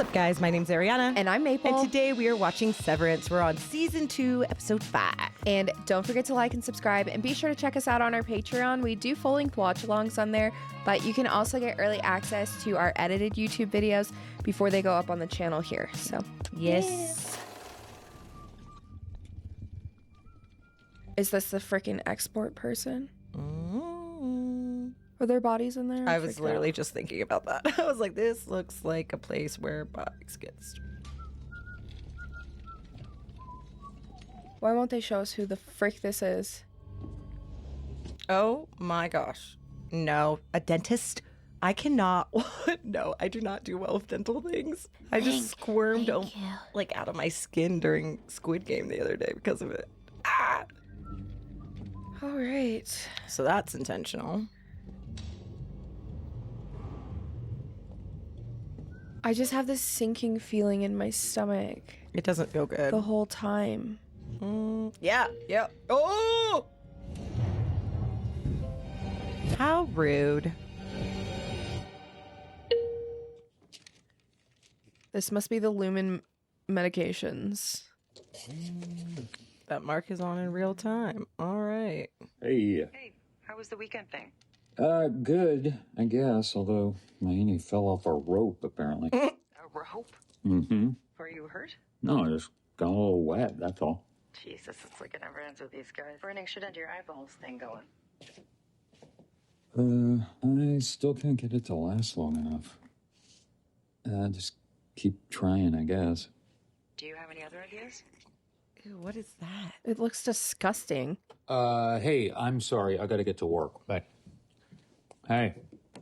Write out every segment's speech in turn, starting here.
up, guys? My name's Arianna. And I'm Maple. And today we are watching Severance. We're on Season 2, Episode 5. And don't forget to like and subscribe, and be sure to check us out on our Patreon. We do full-length watch-alongs on there, but you can also get early access to our edited YouTube videos before they go up on the channel here. So, Yes. Is this the freaking export person? Are there bodies in there? I was literally just thinking about that. I was like, this looks like a place where bodies get stored. Why won't they show us who the frick this is? Oh my gosh. No. A dentist? I cannot. No, I do not do well with dental things. I just squirmed like out of my skin during Squid Game the other day because of it. Ah! All right. So that's intentional. I just have this sinking feeling in my stomach It doesn't feel good. the whole time. Yeah. Oh! How rude. This must be the Lumon medications. That mark is on in real time. All right. Hey. Hey, how was the weekend thing? Good, I guess, although my Innie fell off a rope, apparently. A rope? Mm-hmm. Were you hurt? No, I just got a little wet, that's all. Jesus, it's like it never ends with these guys. Burning shit into your eyeballs thing going. I still can't get it to last long enough. Just keep trying, I guess. Do you have any other ideas? Ew, what is that? It looks disgusting. Hey, I'm sorry, I gotta get to work. Bye. Hey.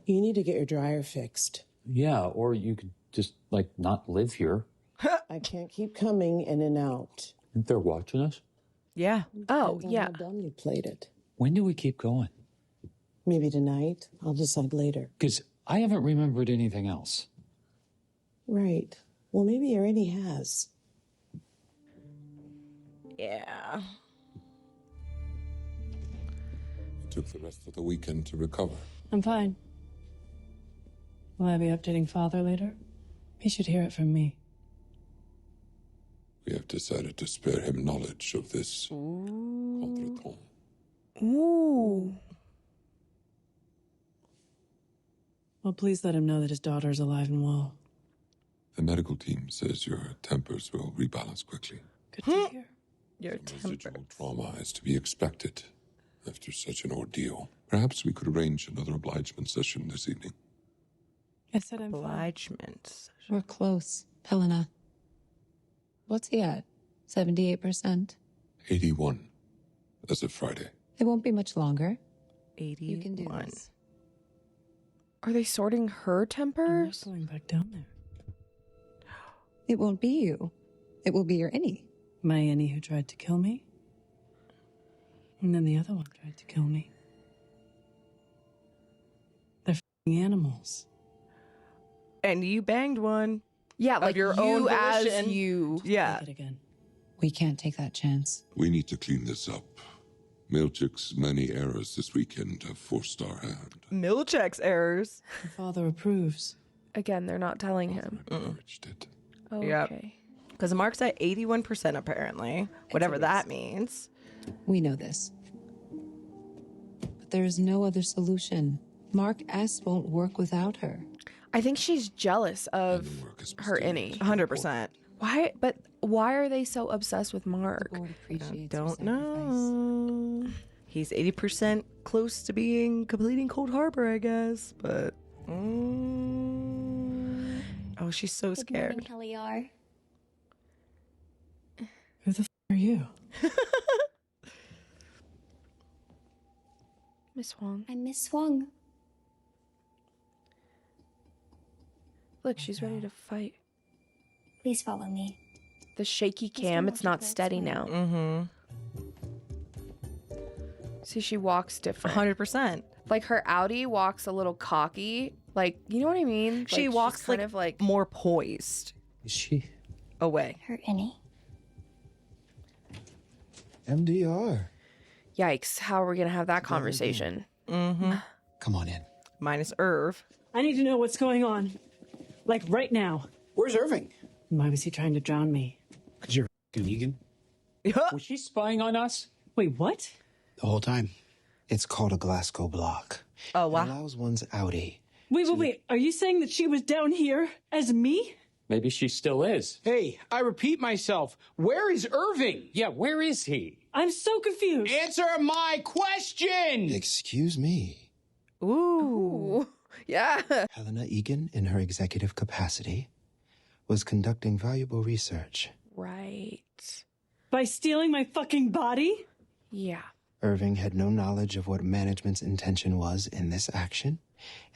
You need to get your dryer fixed. Yeah, or you could just, not live here. I can't keep coming in and out. Think they're watching us? Yeah. Oh, Depends on yeah. How dumb you played it. When do we keep going? Maybe tonight. I'll decide later. Because I haven't remembered anything else. Right. Well, maybe Irving has. Yeah. Took the rest of the weekend to recover. I'm fine. Will I be updating Father later? He should hear it from me. We have decided to spare him knowledge of this contretemps. Ooh. Well, please let him know that his daughter is alive and well. The medical team says your tempers will rebalance quickly. Good to hear. Your Some residual temper. trauma is to be expected after such an ordeal. Perhaps we could arrange another obligement session this evening. I said I'm fine. Obligement. We're close, Helena. What's he at? 78%? 81 as of Friday. It won't be much longer. 81. You can do this. Are they sorting her I'm tempers? not going back down there. It won't be you. It will be your Innie. My Innie who tried to kill me. And then the other one tried to kill me. They're f***ing animals. And you banged one. Yeah, Of like your you own as volition. you. Yeah. Take it again. We can't take that chance. We need to clean this up. Milchick's many errors this weekend have forced our hand. Milchick's errors. The Father approves. Again, they're not telling him. Encouraged it. Oh, Yep. okay. Because Mark's at 81% apparently. Whatever that means. We know this. But there is no other solution. Mark S. won't work without her. I think she's jealous of And the work is her mysterious. Innie. 100%. Why? But why are they so obsessed with The Mark? board appreciates Don't her sacrifice. know. He's 80% close to completing Cold Harbor, I guess. But oh, she's so scared. Helly are. Who the f*** are you? Miss Wong. I'm Miss Swung. Look, she's ready to fight. Please follow me. The shaky cam, it's not steady now. Mm-hmm. See, she walks different. 100%. Like her Audi walks a little cocky. Like, you know what I mean? She Like, walks she's kind like, of like more poised Is she? away. Her Innie. MDR. Yikes, how are we gonna have that conversation? Mm-hmm. Come on in. Minus Irv. I need to know what's going on. Like right now. Where's Irving? Why was he trying to drown me? Because you're Eagan. Was she spying on us? Wait, what? The whole time. It's called a Glasgow block. Oh, wow. It allows one's outie. Wait. Are you saying that she was down here as me? Maybe she still is. Hey, I repeat myself. Where is Irving? Yeah, where is he? I'm so confused. Answer my question! Excuse me. Ooh. Yeah. Helena Eagan, in her executive capacity, was conducting valuable research. Right. By stealing my fucking body? Yeah. Irving had no knowledge of what management's intention was in this action,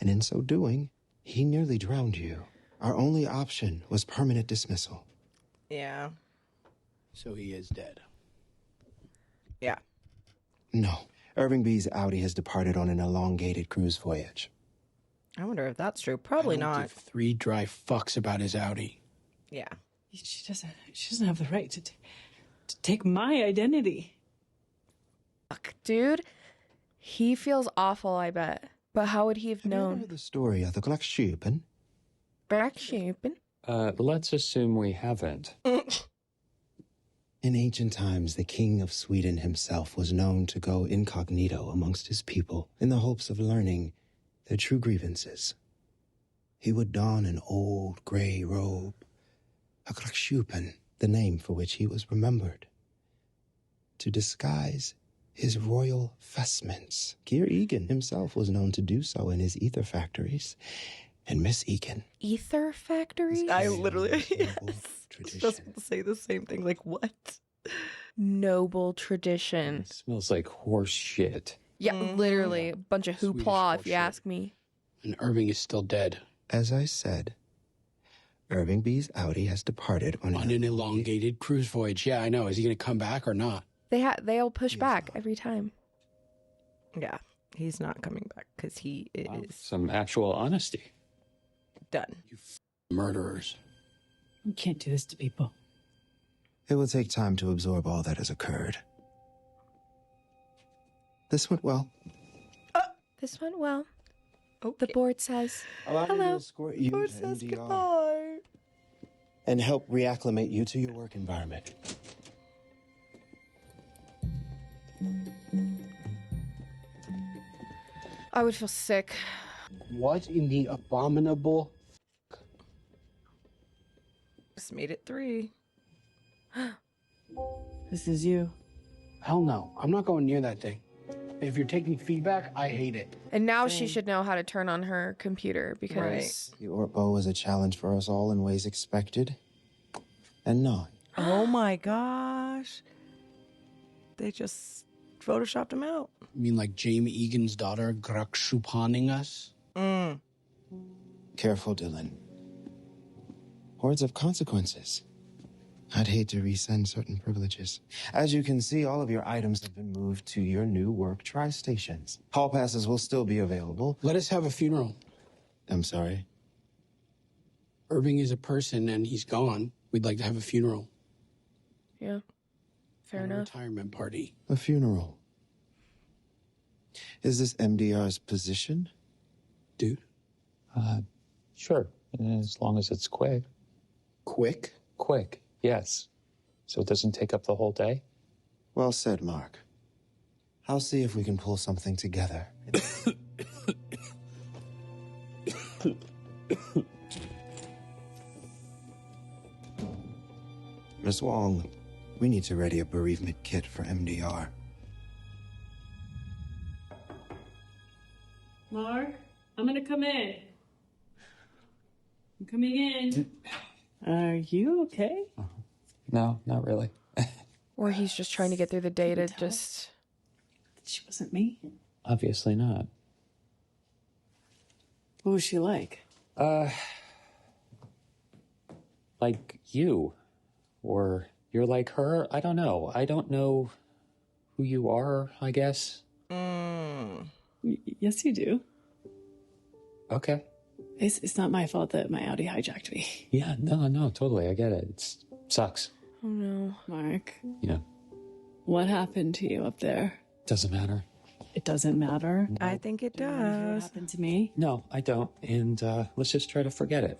and in so doing, he nearly drowned you. Our only option was permanent dismissal. Yeah. So he is dead. Yeah. No. Irving B's outie has departed on an elongated cruise voyage. I wonder if that's true. Probably I don't not. give 3 dry fucks about his outie. Yeah. She doesn't have the right to take my identity. Fuck, dude. He feels awful, I bet. But how would he have Have you ever known? heard the story of the Gluckschuppen? Blacksheep. Let's assume we haven't. In ancient times, the king of Sweden himself was known to go incognito amongst his people in the hopes of learning their true grievances. He would don an old gray robe, a Gluckschuppen, the name for which he was remembered, to disguise his royal vestments. Keir Egan himself was known to do so in his ether factories. And Miss Egan. Ether factory? I literally Noble just tradition. say the same thing. Like, what? Noble tradition. It smells like horse shit. Yeah, literally. A bunch of Swedish hoopla, if you bullshit. ask me. And Irving is still dead. As I said, Irving B's outie has departed on On an elongated cruise voyage. Yeah, I know. Is he going to come back or not? They'll push back every time. Yeah. He's not coming back because he is Wow, some actual honesty. done. Murderers. You can't do this to people. It will take time to absorb all that has occurred. This went well. This went well. Okay. The board says Allow me to hello. escort you Burt to says MDR goodbye. and help reacclimate you to your work environment. I would feel sick. What in the abominable? Just made it 3. This is you. Hell no. I'm not going near that thing. If you're taking feedback, I hate it. And now she should know how to turn on her computer because The ORTBO was a challenge for us all in ways expected and not. Oh my gosh. They just photoshopped him out. You mean like Jamie Egan's daughter Gluckschupanning us? Mm. Careful, Dylan. Hordes of consequences. I'd hate to resend certain privileges. As you can see, all of your items have been moved to your new work tri-stations. Hall passes will still be available. Let us have a funeral. I'm sorry. Irving is a person and he's gone. We'd like to have a funeral. yeah. Fair And a enough. retirement party. A funeral. Is this MDR's position? Dude. Sure, as long as it's quick. Quick? Quick, yes. So it doesn't take up the whole day? Well said, Mark. I'll see if we can pull something together. Miss Wong, we need to ready a bereavement kit for MDR. Mark, I'm gonna come in. I'm coming in. Are you okay? No, not really. Or he's just trying to get through the day to just. She wasn't me. Obviously not. What was she like? Like you. Or you're like her? I don't know. I don't know who you are, I guess. Yes, you do. Okay. It's not my fault that my Audi hijacked me. Yeah, no, totally. I get it. It sucks. Oh no. Mark, You know, what happened to you up there? doesn't matter. It doesn't matter. I think it What does. happened to me? No, I don't. And let's just try to forget it.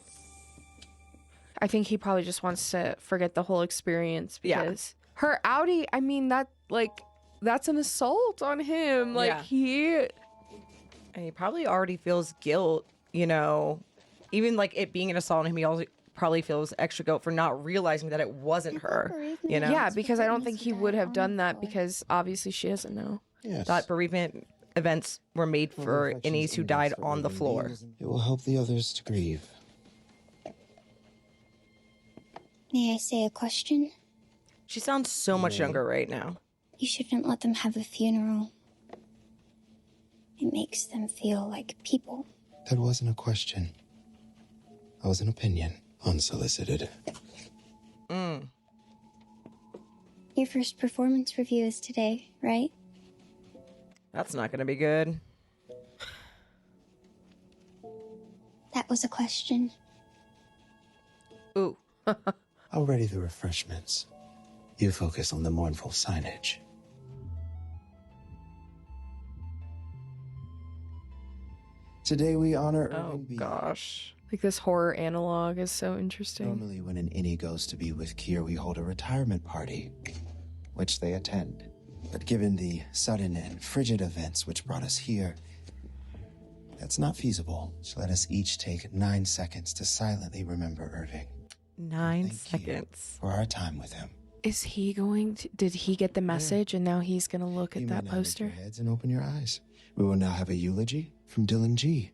I think he probably just wants to forget the whole experience because her outie, I mean, that's an assault on him. Like, and he probably already feels guilt, you know, even like it being an assault on him. He also probably feels extra guilt for not realizing that it wasn't her, you know? Yeah, because I don't think he would have done that because obviously she doesn't know. Yes. That bereavement events were made for Innies who died on the floor. It will help the others to grieve. May I say a question? She sounds so much younger right now. You shouldn't let them have a funeral. It makes them feel like people. That wasn't a question. That was an opinion, unsolicited. Your first performance review is today, right? That's not gonna be good. That was a question. Ooh. I'll ready the refreshments. You focus on the mournful signage. Today we honor Irving. Oh gosh. Like, this horror analog is so interesting. Normally when an Innie goes to be with Kier, we hold a retirement party, which they attend. But given the sudden and frigid events which brought us here, that's not feasible. So let us each take 9 seconds to silently remember Irving. 9 seconds. For our time with him. Is he going to... Did he get the message and now he's going to look at that poster? Your heads and open your eyes. We will now have a eulogy from Dylan G.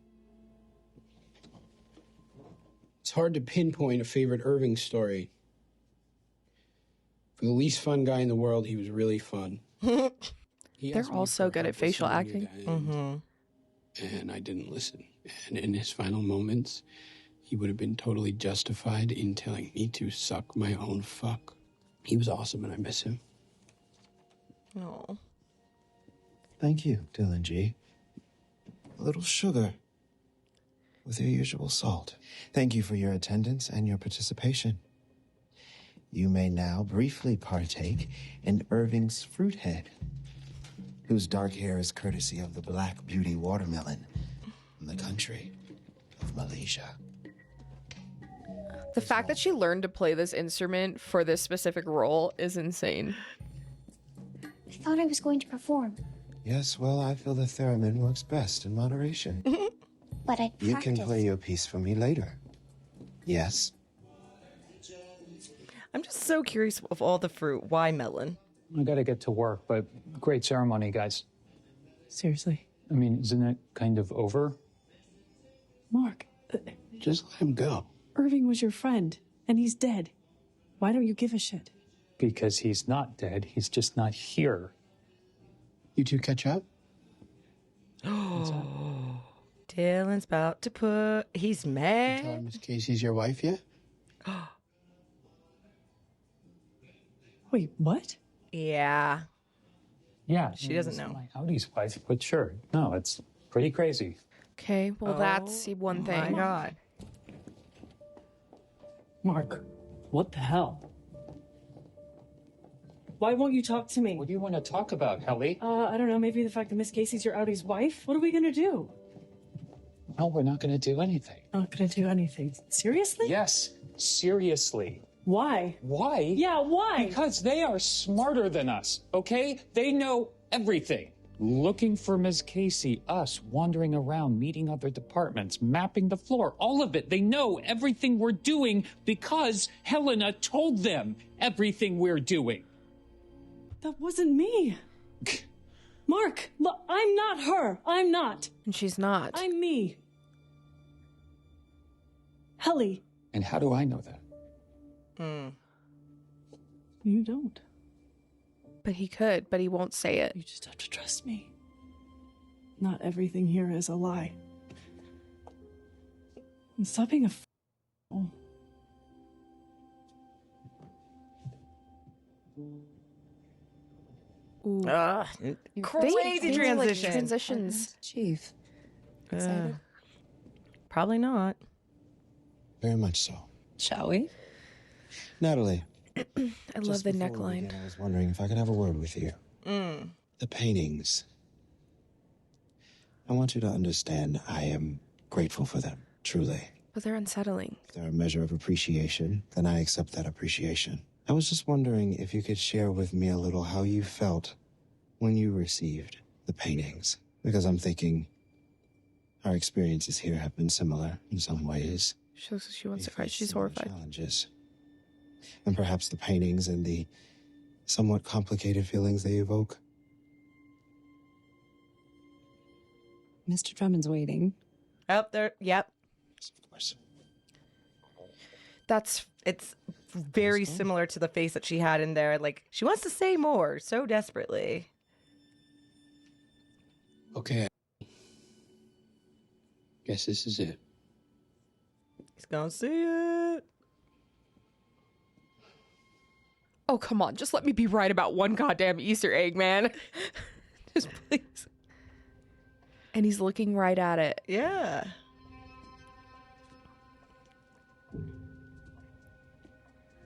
It's hard to pinpoint a favorite Irving story. For the least fun guy in the world, he was really fun. They're all so good at facial acting. And I didn't listen. And in his final moments, he would have been totally justified in telling me to suck my own fuck. He was awesome and I miss him. Oh. Thank you, Dylan G. A little sugar with your usual salt. Thank you for your attendance and your participation. You may now briefly partake in Irving's fruit head, whose dark hair is courtesy of the Black Beauty watermelon from the country of Malaysia. The fact that she learned to play this instrument for this specific role is insane. I thought I was going to perform. Yes, well, I feel the theremin works best in moderation. But I You can play your piece for me later. Yes? I'm just so curious of all the fruit. Why melon? I gotta get to work, but great ceremony, guys. Seriously? I mean, isn't it kind of over? Mark, Just let him go. Irving was your friend, and he's dead. Why don't you give a shit? Because he's not dead, he's just not here. You two catch up? Dylan's about to put... He's mad. Tell Miss Casey's your wife yet? Wait, what? Yeah. Yeah. She doesn't know. My Audi's wife, but sure. No, it's pretty crazy. Okay, well, that's one thing. Oh my God. Mark, what the hell? Why won't you talk to me? What do you want to talk about, Helly? I don't know, maybe the fact that Miss Casey's your Audie's wife? What are we gonna do? No, we're not going to do anything. Not gonna do anything. Seriously? Yes, seriously. Why? Why? Yeah, why? Because they are smarter than us, okay? They know everything. Looking for Ms. Casey, us wandering around, meeting other departments, mapping the floor, all of it. They know everything we're doing because Helena told them everything we're doing. That wasn't me. Mark, look, I'm not her. I'm not. And she's not. I'm me. Helly. And how do I know that? You don't. But he could, but he won't say it. You just have to trust me. Not everything here is a lie. And stop being a Crazy transition. Transitions. Chief. Probably not. Very much so. Shall we? Natalie. I love the neckline. I was wondering if I could have a word with you. The paintings. I want you to understand I am grateful for them, truly. But they're unsettling. If they're a measure of appreciation, then I accept that appreciation. I was just wondering if you could share with me a little how you felt when you received the paintings. Because I'm thinking our experiences here have been similar in some ways. She looks like she wants to cry. She's horrified. Challenges. And perhaps the paintings and the somewhat complicated feelings they evoke. Mr. Drummond's waiting. Up there. Yep. Of course. It's very similar to the face that she had in there. Like, she wants to say more so desperately. Okay. Guess this is it. He's gonna see it. Oh, come on. Just let me be right about one goddamn Easter egg, man. Just please. And he's looking right at it. Yeah.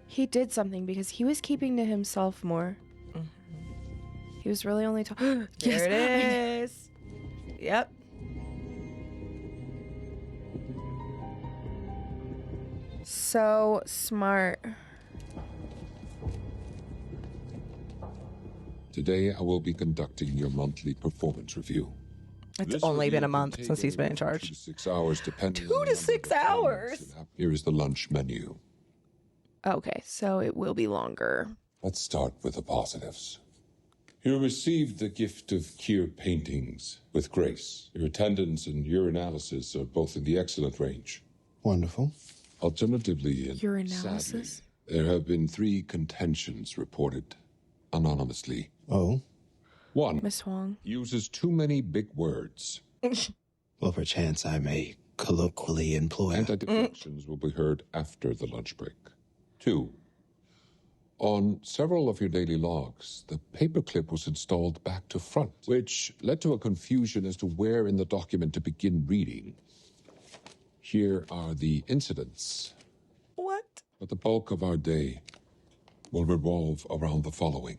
He did something because he was keeping to himself more. He was really only talking. There it is. Yep. So smart. Today, I will be conducting your monthly performance review. It's only been a month since he's been in charge. 2 to 6 hours, depending 2 to 6 hours. Here is the lunch menu. Okay, so it will be longer. Let's start with the positives. You received the gift of Kier paintings with grace. Your attendance and urinalysis are both in the excellent range. Wonderful. Alternatively, and Urinalysis? sadly, there have been 3 contentions reported anonymously. Oh? 1. Miss Huang uses too many big words. Well, perchance I may colloquially employ. Anti-deflections will be heard after the lunch break. 2. On several of your daily logs, the paperclip was installed back to front, which led to a confusion as to where in the document to begin reading. Here are the incidents. What? But the bulk of our day will revolve around the following.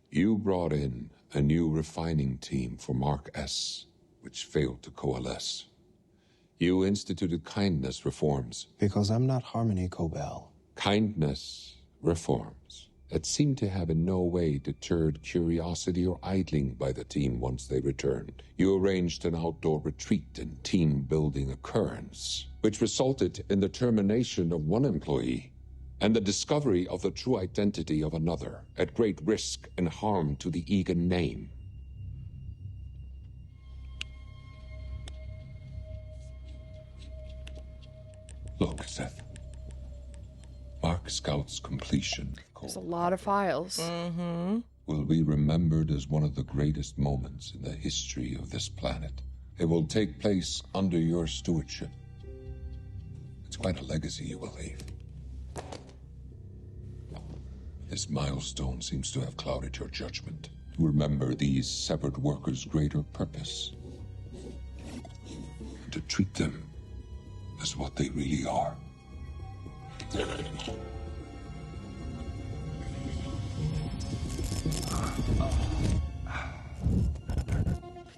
You brought in a new refining team for Mark S., which failed to coalesce. You instituted kindness reforms. Because I'm not Harmony Cobell. Kindness reforms that seem to have in no way deterred curiosity or idling by the team once they returned. You arranged an outdoor retreat and team-building occurrence, which resulted in the termination of one employee and the discovery of the true identity of another, at great risk and harm to the Eagan name. Look, Seth. Mark Scout's completion There's a lot of files. will be remembered as one of the greatest moments in the history of this planet. It will take place under your stewardship. It's quite a legacy you will leave. This milestone seems to have clouded your judgment. Remember these severed workers' greater purpose. And to treat them as what they really are.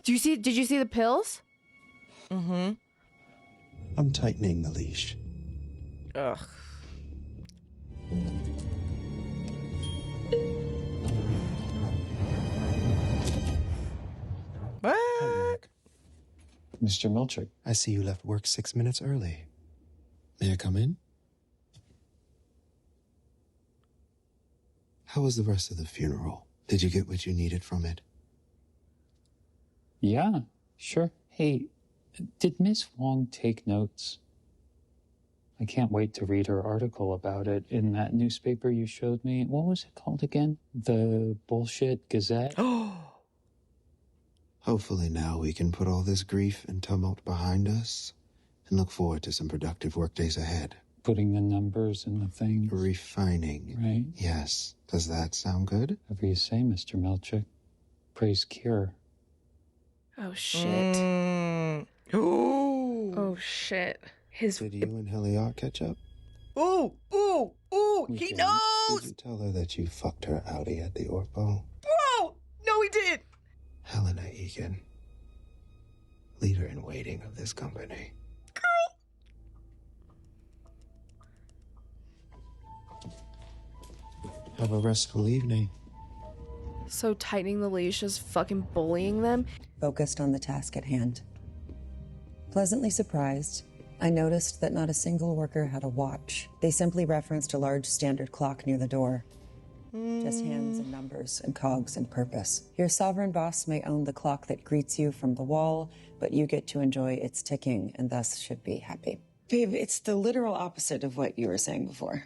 Did you see the pills? I'm tightening the leash. Ugh. What? Mr. Milchick. I see you left work 6 minutes early. May I come in? How was the rest of the funeral? Did you get what you needed from it? Yeah, sure. Hey, did Miss Wong take notes? I can't wait to read her article about it in that newspaper you showed me. What was it called again? The Bullshit Gazette? Hopefully now we can put all this grief and tumult behind us and look forward to some productive work days ahead. Putting the numbers in the thing. Refining. Right? Yes. Does that sound good? Whatever you say, Mr. Milchick. Praise cure. Oh, shit. Ooh. Oh, shit. Did you and Helly catch up? Ooh. He knows. Did you tell her that you fucked her outie at the ORTBO? Whoa. No, he did. Helena Eagan. Leader in waiting of this company. Have a restful evening. So tightening the leash is fucking bullying them. Focused on the task at hand. Pleasantly surprised, I noticed that not a single worker had a watch. They simply referenced a large standard clock near the door. Just hands and numbers and cogs and purpose. Your sovereign boss may own the clock that greets you from the wall, but you get to enjoy its ticking and thus should be happy. Babe, it's the literal opposite of what you were saying before.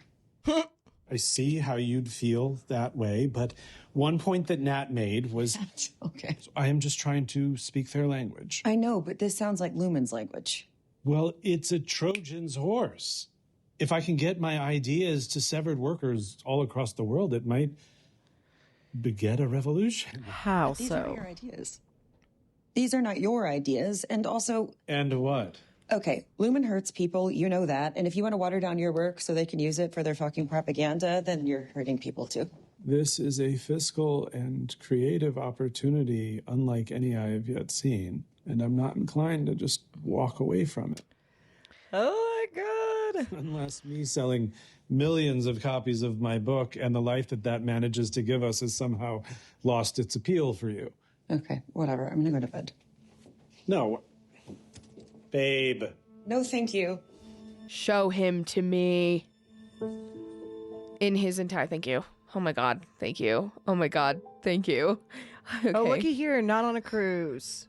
I see how you'd feel that way, but one point that Nat made was... Okay. I am just trying to speak their language. I know, but this sounds like Lumon's language. Well, it's a Trojan's horse. If I can get my ideas to severed workers all across the world, it might beget a revolution. How These so? aren't your ideas. These are not your ideas, and also... And what? Okay, Lumon hurts people, you know that, and if you want to water down your work so they can use it for their fucking propaganda, then you're hurting people too. This is a fiscal and creative opportunity unlike any I have yet seen, and I'm not inclined to just walk away from it. Oh my God. Unless me selling millions of copies of my book and the life that manages to give us has somehow lost its appeal for you. Okay, whatever. I'm gonna go to bed. No. Babe. No, thank you. Show him to me. In his entire... Thank you. Oh my God. Thank you. Oh my God. Thank you. Okay. Oh, looky here. Not on a cruise.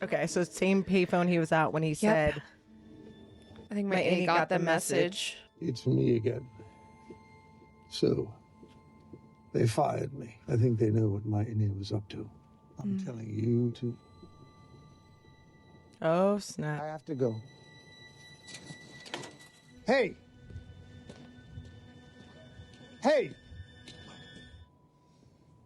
Okay, so same payphone he was at when he said... I think my Innie got the message. It's me again. So, they fired me. I think they know what my Innie was up to. I'm telling you to... Oh, snap. I have to go. Hey! Hey!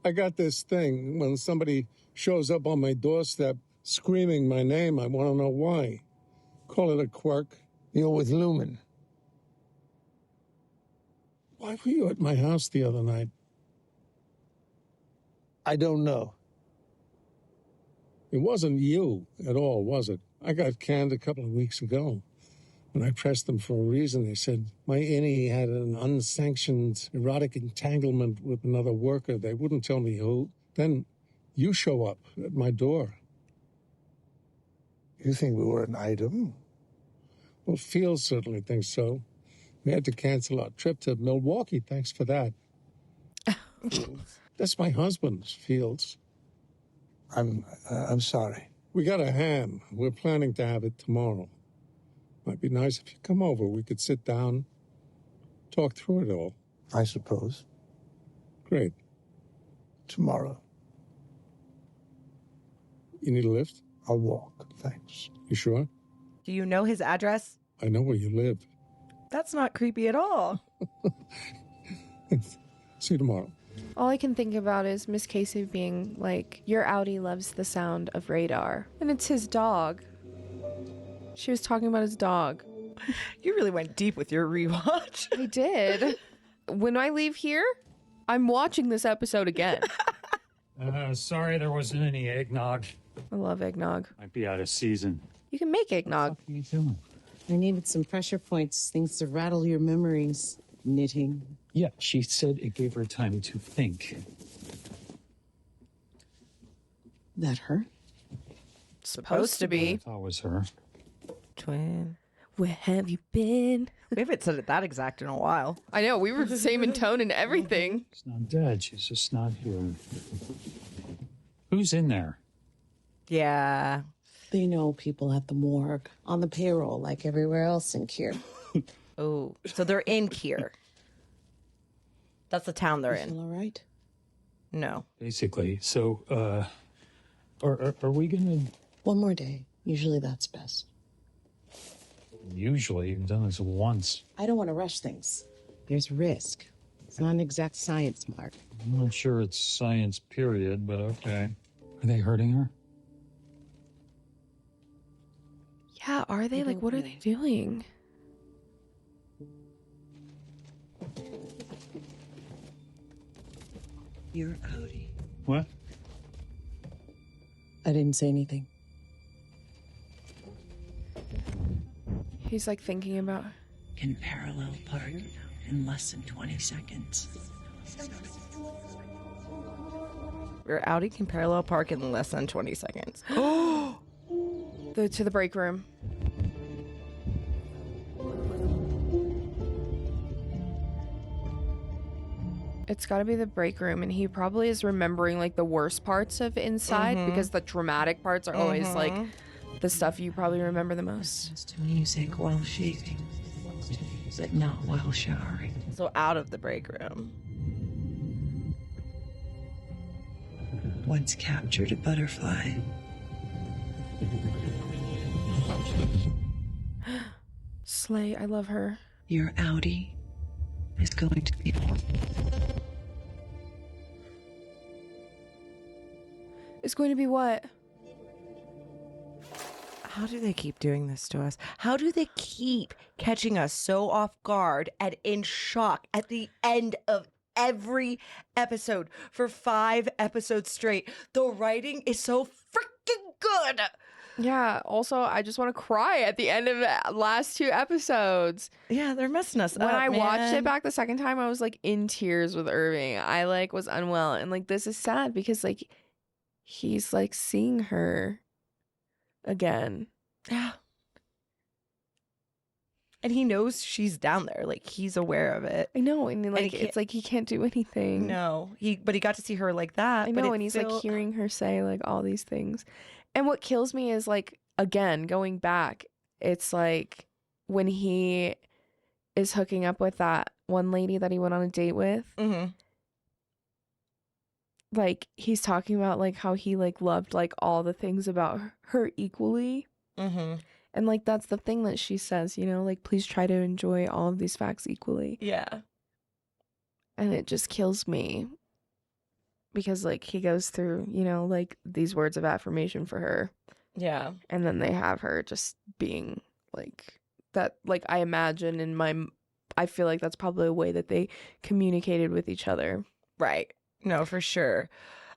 I got this thing. When somebody shows up on my doorstep screaming my name, I want to know why. Call it a quirk. You're with Lumon. Why were you at my house the other night? I don't know. It wasn't you at all, was it? I got canned a couple of weeks ago. When I pressed them for a reason, they said my Innie had an unsanctioned erotic entanglement with another worker. They wouldn't tell me who. Then you show up at my door. You think we were an item? Well, Fields certainly thinks so. We had to cancel our trip to Milwaukee. Thanks for that. That's my husband's, Fields. I'm sorry. We got a ham. We're planning to have it tomorrow. Might be nice if you come over. We could sit down, talk through it all. I suppose. Great. Tomorrow. You need a lift? I'll walk, thanks. You sure? Do you know his address? I know where you live. That's not creepy at all. See you tomorrow. All I can think about is Miss Casey being like, your Audi loves the sound of radar. And it's his dog. She was talking about his dog. You really went deep with your rewatch. I did. When I leave here, I'm watching this episode again. Sorry there wasn't any eggnog. I love eggnog. Might be out of season. You can make eggnog. What are you doing? I needed some pressure points, things to rattle your memories. Knitting. Yeah, she said it gave her time to think. That her? Supposed to be. I thought it was her. Twin. Where have you been? We haven't said it that exact in a while. I know, we were the same in tone and everything. She's not dead, she's just not here. Who's in there? Yeah. They know people at the morgue, on the payroll, like everywhere else in Kier. Oh, so they're in Kier. That's the town they're in. All right? No. Basically. So, are we gonna... One more day. Usually that's best. Usually, you've done this once. I don't want to rush things. There's risk. It's not an exact science, Mark. I'm not sure it's science, period, but okay. Are they hurting her? Yeah, are they? Like, what are they doing? You're Audi. What? I didn't say anything. He's like thinking about. Can parallel park in less than 20 seconds. Your Audi can parallel park in less than 20 seconds. To the break room. It's got to be the break room, and he probably is remembering like the worst parts of inside because the dramatic parts are always like the stuff you probably remember the most. To music while shaving, but not while showering. So out of the break room. Once captured a butterfly. Slay, I love her. Your Audi is going to be... It's going to be what? How do they keep doing this to us? How do they keep catching us so off guard and in shock at the end of every episode for 5 episodes straight? The writing is so freaking good. Yeah, also, I just want to cry at the end of the last 2 episodes. Yeah, they're messing us up, When I watched man. it back the second time, I was like in tears with Irving. I like was unwell. And like, this is sad because like, he's like seeing her again. Yeah. And he knows she's down there. Like, he's aware of it. I know. And like, it's like he can't do anything. No. But he got to see her like that. I know. And he's like hearing her say like all these things. And what kills me is like, again, going back, it's like when he is hooking up with that one lady that he went on a date with. Like, he's talking about like how he like loved like all the things about her equally. And like, that's the thing that she says, you know, like, please try to enjoy all of these facts equally. Yeah. And it just kills me because like he goes through, you know, like these words of affirmation for her. Yeah. And then they have her just being like that. Like, I imagine I feel like that's probably a way that they communicated with each other. Right. No, for sure.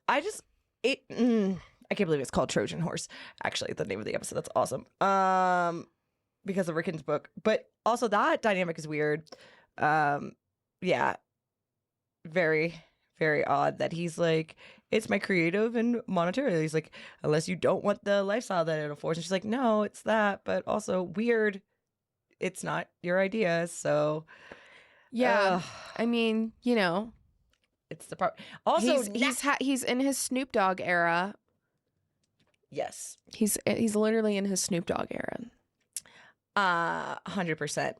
I can't believe it's called Trojan Horse. Actually, the name of the episode. That's awesome. Because of Rickon's book. But also that dynamic is weird. Yeah. Very, very odd that he's like, it's my creative and monetary. He's like, unless you don't want the lifestyle that it affords. And she's like, no, it's that. But also weird. It's not your idea. So yeah. I mean, you know. It's the part. Also, he's in his Snoop Dogg era. Yes. He's literally in his Snoop Dogg era. 100%.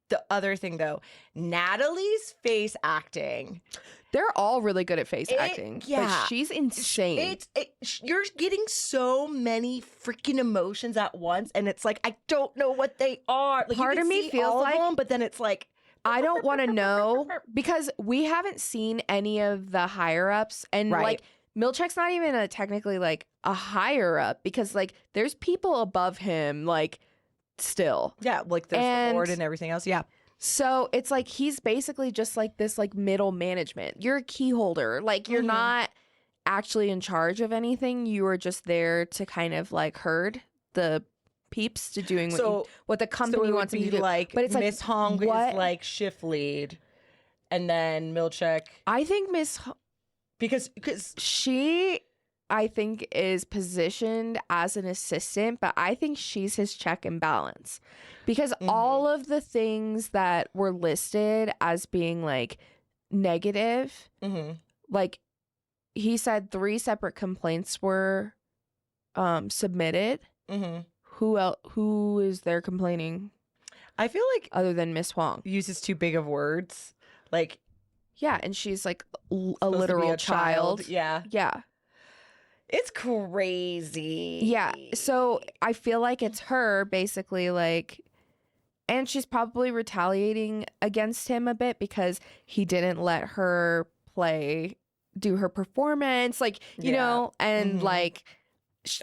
The other thing though, Natalie's face acting. They're all really good at face acting. Yeah. But she's insane. You're getting so many freaking emotions at once, and it's like, I don't know what they are. Like, Part of me feels all like of them, but then it's like, I don't want to know because we haven't seen any of the higher ups, and like Milchek's not even technically like a higher up because like there's people above him like still. Yeah, like there's the board and everything else. Yeah. So it's like he's basically just like this like middle management. You're a key holder. Like you're not actually in charge of anything. You are just there to kind of like herd the peeps to doing what the company wants them to do. Like, but it's like Miss Hong is like shift lead, and then Milchek. I think because she, I think, is positioned as an assistant, but I think she's his check and balance because all of the things that were listed as being like negative, like he said 3 separate complaints were submitted. Who is there complaining? I feel like other than Miss Huang uses too big of words. Like, yeah, and she's like a literal child. Yeah. Yeah. It's crazy. Yeah. So I feel like it's her basically like, and she's probably retaliating against him a bit because he didn't let her do her performance, like, you know, and like,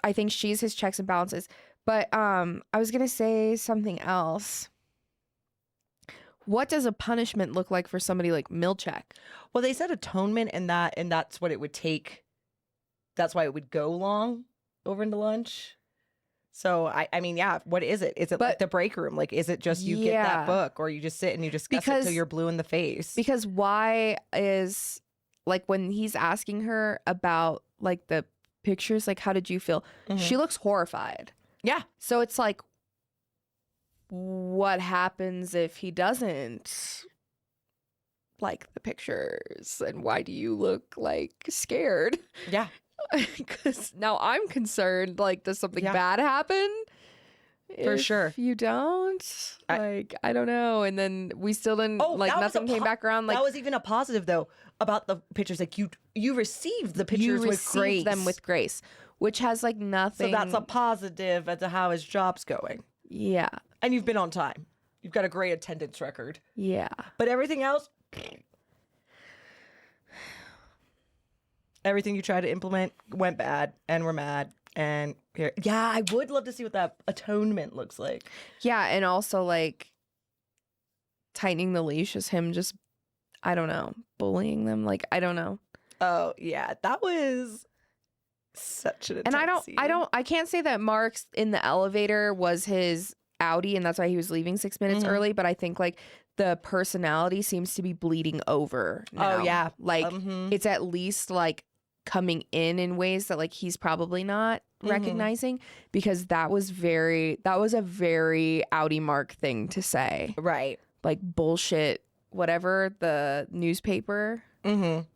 I think she's his checks and balances. But I was going to say something else. What does a punishment look like for somebody like Milchek? Well, they said atonement and that's what it would take. That's why it would go long over into lunch. So, I mean, yeah, what is it? Is it like the break room? Like, is it just you get that book or you just sit and you discuss it till you're blue in the face? Because why is, like, when he's asking her about, like, the pictures, like, how did you feel? She looks horrified. Yeah. So it's like, what happens if he doesn't like the pictures? And why do you look, like, scared? Yeah. Because now I'm concerned, like, does something bad happen? For sure. If you don't, I don't know. And then we still didn't, nothing came back around. Like, that was even a positive, though, about the pictures. Like, you received the pictures with grace. them with grace, which has, like, nothing. So that's a positive as to how his job's going. Yeah. And you've been on time. You've got a great attendance record. Yeah. But everything else, everything you tried to implement went bad, and we're mad. And here, yeah, I would love to see what that atonement looks like. Yeah, and also, like, tightening the leash is him just, I don't know, bullying them. Like, I don't know. Oh, yeah, that was such an intense scene. I can't say that Mark's in the elevator was his outie, and that's why he was leaving 6 minutes early, but I think, like, the personality seems to be bleeding over now. Oh, yeah. Like, it's at least, like, coming in ways that, like, he's probably not recognizing, because that was a very outie Mark thing to say. Right. Like, bullshit, whatever, the newspaper.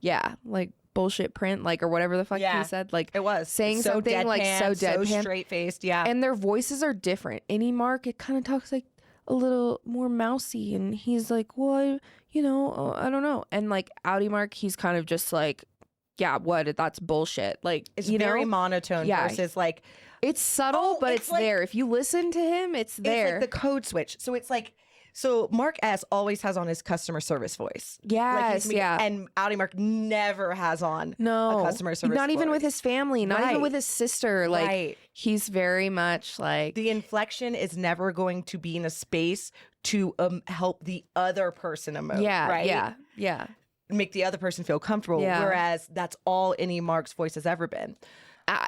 Yeah, like, bullshit print, like, or whatever the fuck he said. Like, it was saying so something deadpan, like so deadpan, so straight-faced. Yeah. And their voices are different. Innie Mark, it kind of talks like a little more mousy, and he's like, well, I don't know. And, like, outie Mark, he's kind of just like, yeah, what? That's bullshit. Like, it's very monotone versus, like, it's subtle, but it's like, there. If you listen to him, it's there. It's like the code switch. So it's like, so Mark S always has on his customer service voice. Yes, And outie Mark never has on a customer service not voice. Even with his family, not even with his sister. Like, he's very much like, the inflection is never going to be in a space to help the other person emote. Yeah. Make the other person feel comfortable. Whereas that's all Innie Mark's voice has ever been.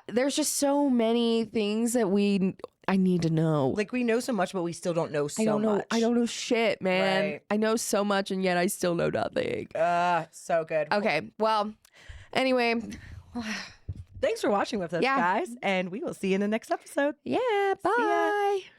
There's just so many things that I need to know. Like, we know so much, but we still don't know so much. I don't know shit, man. Right. I know so much, and yet I still know nothing. So good. Okay, well, anyway. Thanks for watching with us, guys. And we will see you in the next episode. Yeah, bye.